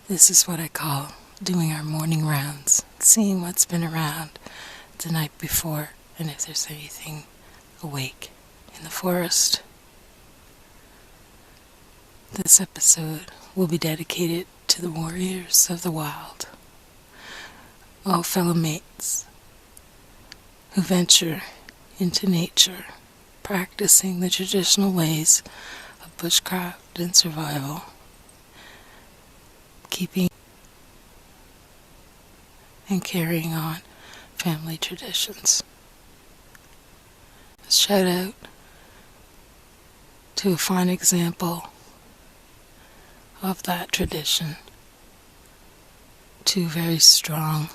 This is what I call doing our morning rounds, seeing what's been around the night before and if there's anything awake in the forest. This episode will be dedicated to the warriors of the wild, all fellow mates who venture into nature, practicing the traditional ways of bushcraft and survival, keeping and carrying on family traditions. A shout out to a fine example of that tradition. Two very strong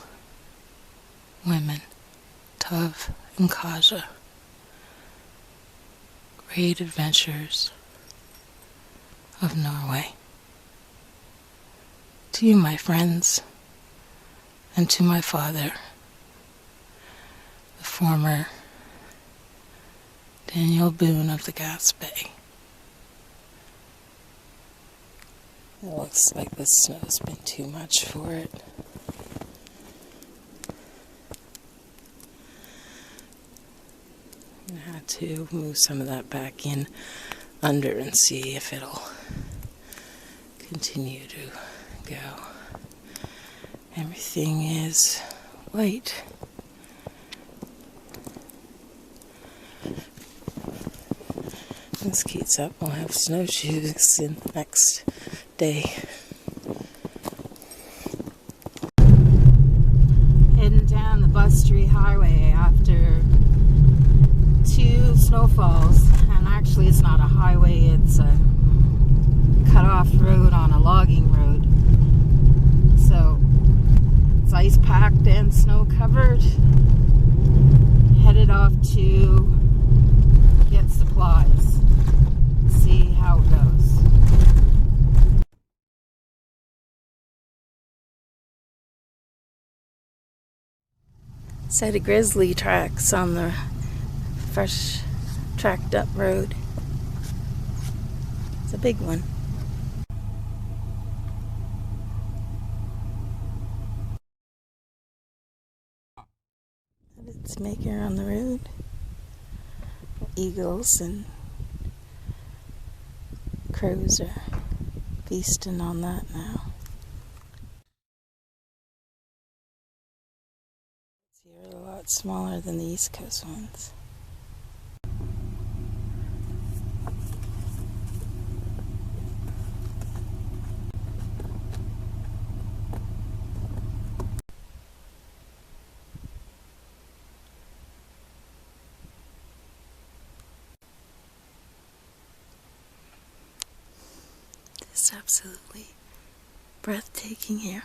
women, Tove and Kaja, great adventurers of Norway. To you, my friends, and to my father, the former Daniel Boone of the Gas Bay. It looks like the snow's been too much for it. I had to move some of that back in under and see if it'll continue to go. Everything is white. This keeps up. We'll have snowshoes in the next day. Heading down the Bus Street Highway after 2 snowfalls, and actually it's not a highway, it's a cut-off road on a logging road. So it's ice-packed and snow-covered. Headed off to get supplies. See how it goes. Set of grizzly tracks on the fresh tracked up road. It's a big one. Its maker on the road. Eagles and crows are feasting on that now. These are a lot smaller than the East Coast ones. It's absolutely breathtaking here.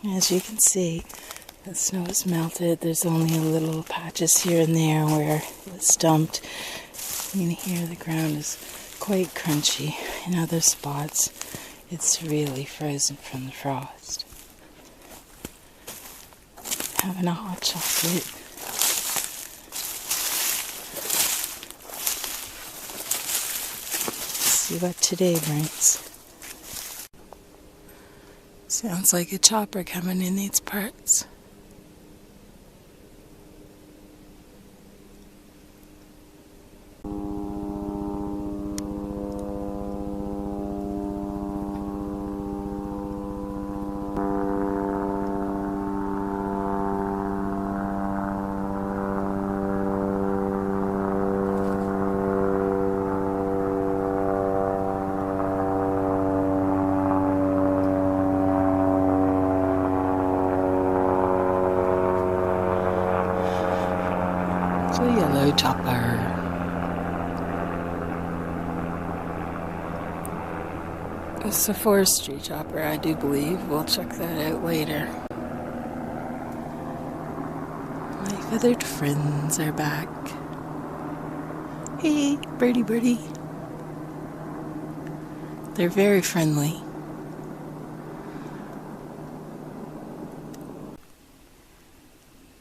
As you can see, the snow is melted. There's only a little patches here and there where it was dumped. And here the ground is quite crunchy. In other spots, it's really frozen from the frost. Having a hot chocolate. See what today brings. Sounds like a chopper coming in these parts. A yellow chopper. It's a forestry chopper, I do believe. We'll check that out later. My feathered friends are back. Hey, birdie birdie. They're very friendly.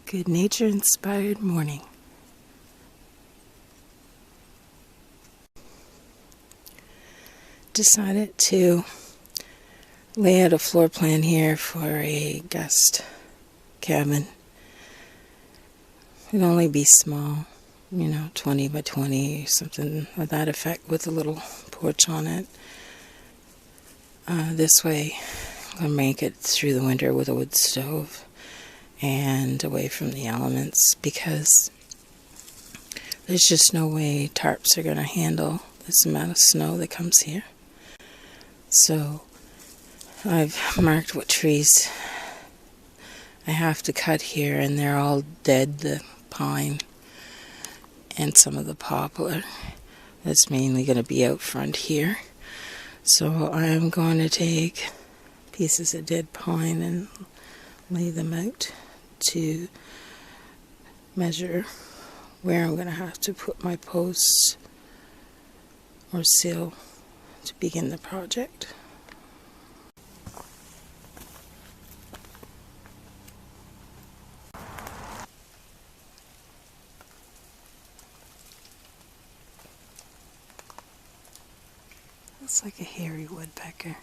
Good nature inspired morning. Decided to lay out a floor plan here for a guest cabin. It'd only be small, 20 by 20, something of that effect with a little porch on it. This way, I'm going to make it through the winter with a wood stove and away from the elements, because there's just no way tarps are going to handle this amount of snow that comes here. So I've marked what trees I have to cut here, and they're all dead. The pine and some of the poplar. That's mainly going to be out front here. So I'm going to take pieces of dead pine and lay them out to measure where I'm going to have to put my posts or sill to begin the project. Looks like a hairy woodpecker.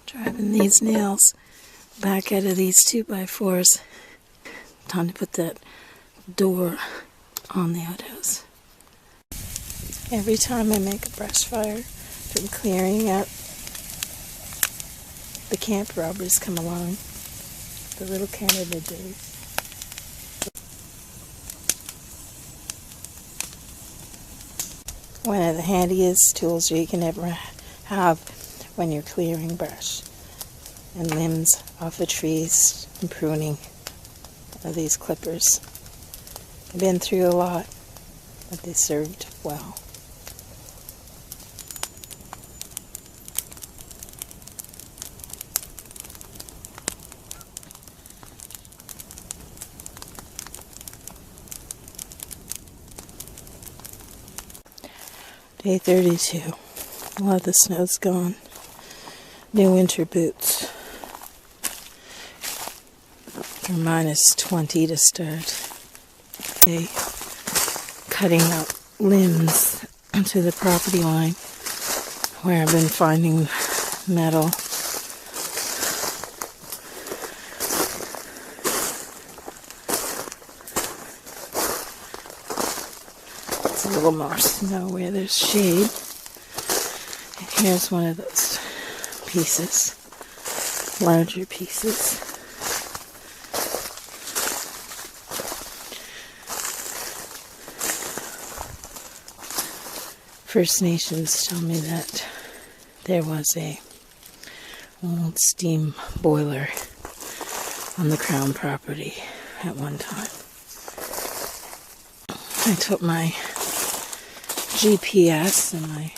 Driving these nails back out of these 2x4s. Time to put that door on the outhouse. Every time I make a brush fire from clearing out, the camp robbers come along. The little Canada days. One of the handiest tools you can ever have when you're clearing brush and limbs off of trees and pruning are these clippers. I've been through a lot, but they served well. Day 32. A lot of the snow's gone. New winter boots. They're -20 to start. Okay. Cutting up limbs to the property line where I've been finding metal. It's a little more snow where there's shade. And here's one of those pieces, larger pieces. First Nations tell me that there was a old steam boiler on the Crown property at one time. I took my GPS and I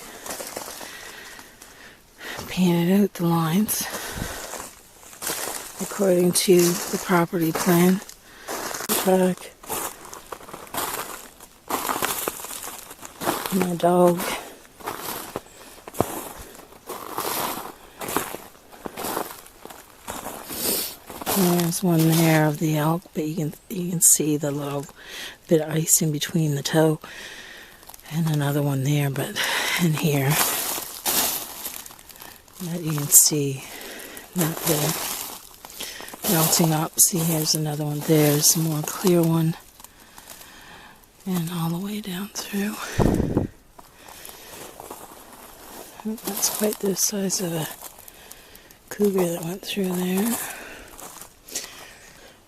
painted out the lines according to the property plan. Truck. My dog. And there's one there of the elk, but you can see the little bit of ice in between the toe, and another one there, but in here that you can see that there melting up. See, here's another one. There's a more clear one, and all the way down through. That's quite the size of a cougar that went through there.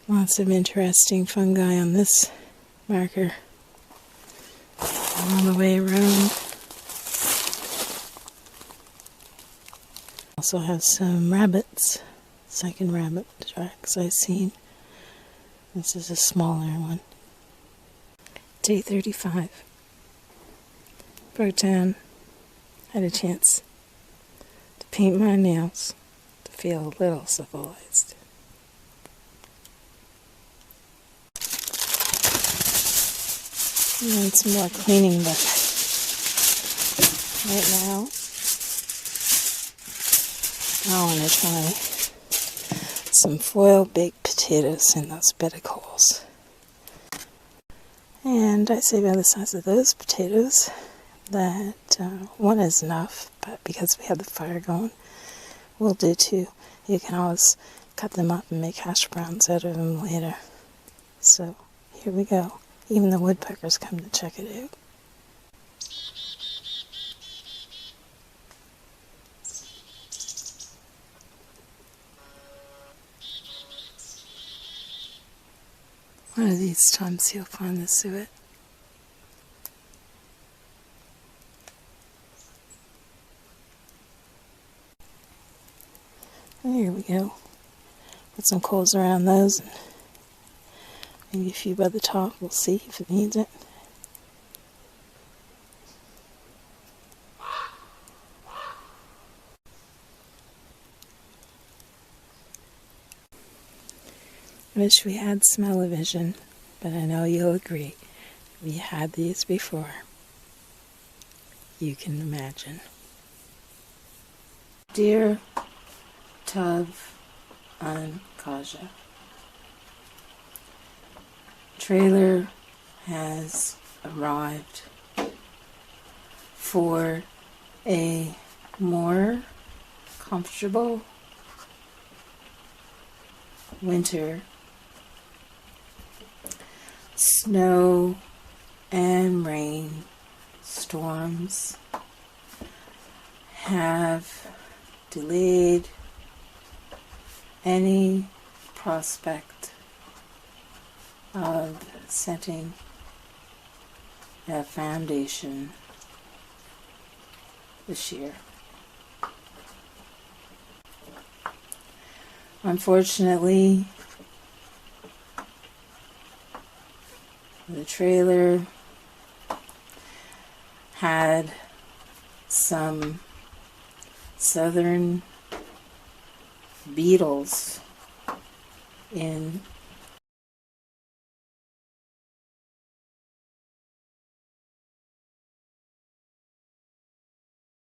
Lots of interesting fungi on this marker all the way around. Also have some rabbits, second rabbit tracks I've seen. This is a smaller one. Day 35. Brotown. Had a chance to paint my nails to feel a little civilized. And some more cleaning, but right now I want to try some foil baked potatoes in those bed of coals. And I say by the size of those potatoes that one is enough, but because we have the fire going, we'll do two. You can always cut them up and make hash browns out of them later. So here we go. Even the woodpeckers come to check it out. One of these times you'll find the suet. There we go. Put some coals around those and maybe a few by the top. We'll see if it needs it. I wish we had smell-o-vision, but I know you'll agree. We had these before. You can imagine. Dear Tove and Kaja, trailer has arrived for a more comfortable winter. Snow and rain storms have delayed any prospect of setting a foundation this year. Unfortunately, the trailer had some southern beetles in